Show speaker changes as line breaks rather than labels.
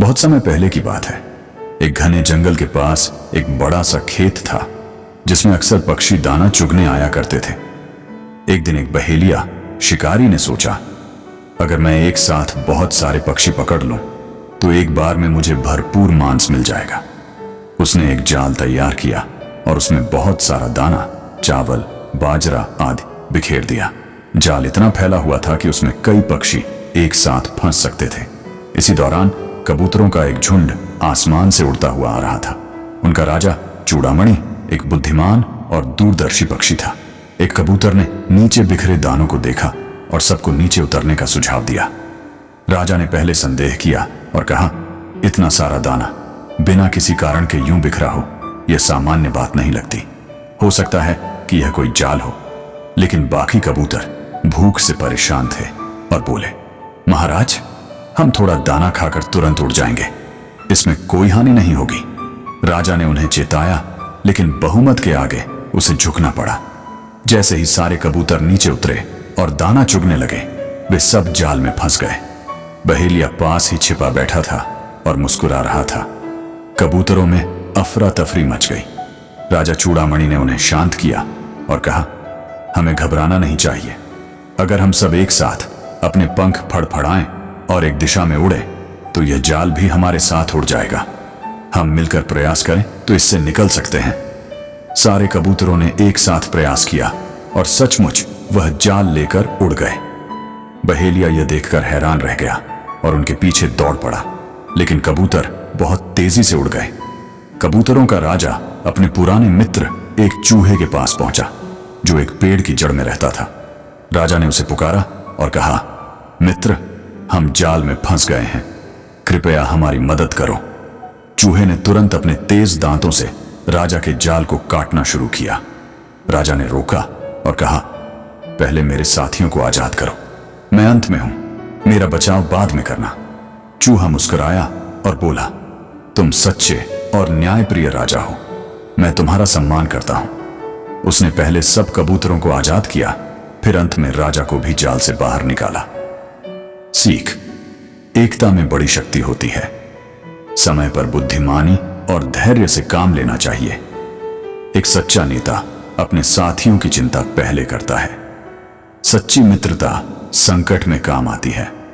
बहुत समय पहले की बात है। एक घने जंगल के पास एक बड़ा सा खेत था जिसमें अक्सर पक्षी दाना चुगने आया करते थे। एक दिन एक बहेलिया शिकारी ने सोचा, अगर मैं एक साथ बहुत सारे पक्षी पकड़ लूं तो एक बार में मुझे भरपूर मांस मिल जाएगा। उसने एक जाल तैयार किया और उसमें बहुत सारा दाना, चावल, बाजरा आदि बिखेर दिया। जाल इतना फैला हुआ था कि उसमें कई पक्षी एक साथ फंस सकते थे। इसी दौरान कबूतरों का एक झुंड आसमान से उड़ता हुआ आ रहा था। उनका राजा चूड़ामणि एक बुद्धिमान और दूरदर्शी पक्षी था। एक कबूतर ने नीचे बिखरे दानों को देखा और सबको नीचे उतरने का सुझाव दिया। राजा ने पहले संदेह किया और कहा, इतना सारा दाना बिना किसी कारण के यूं बिखरा हो, यह सामान्य बात नहीं लगती। हो सकता है कि यह कोई जाल हो। लेकिन बाकी कबूतर भूख से परेशान थे और बोले, महाराज, हम थोड़ा दाना खाकर तुरंत उड़ जाएंगे, इसमें कोई हानि नहीं होगी। राजा ने उन्हें चेताया, लेकिन बहुमत के आगे उसे झुकना पड़ा। जैसे ही सारे कबूतर नीचे उतरे और दाना चुगने लगे, वे सब जाल में फंस गए। बहेलिया पास ही छिपा बैठा था और मुस्कुरा रहा था। कबूतरों में अफरा तफरी मच गई। राजा चूड़ामणि ने उन्हें शांत किया और कहा, हमें घबराना नहीं चाहिए। अगर हम सब एक साथ अपने पंख फड़फड़ाएं और एक दिशा में उड़े तो यह जाल भी हमारे साथ उड़ जाएगा। हम मिलकर प्रयास करें तो इससे निकल सकते हैं। सारे कबूतरों ने एक साथ प्रयास किया और सचमुच वह जाल लेकर उड़ गए। बहेलिया यह देखकर हैरान रह गया और उनके पीछे दौड़ पड़ा, लेकिन कबूतर बहुत तेजी से उड़ गए। कबूतरों का राजा अपने पुराने मित्र एक चूहे के पास पहुंचा जो एक पेड़ की जड़ में रहता था। राजा ने उसे पुकारा और कहा, मित्र, हम जाल में फंस गए हैं, कृपया हमारी मदद करो। चूहे ने तुरंत अपने तेज दांतों से राजा के जाल को काटना शुरू किया। राजा ने रोका और कहा, पहले मेरे साथियों को आजाद करो, मैं अंत में हूं, मेरा बचाव बाद में करना। चूहा मुस्कुराया और बोला, तुम सच्चे और न्यायप्रिय राजा हो, मैं तुम्हारा सम्मान करता हूं। उसने पहले सब कबूतरों को आजाद किया, फिर अंत में राजा को भी जाल से बाहर निकाला। सीख, एकता में बड़ी शक्ति होती है। समय पर बुद्धिमानी और धैर्य से काम लेना चाहिए। एक सच्चा नेता अपने साथियों की चिंता पहले करता है। सच्ची मित्रता संकट में काम आती है।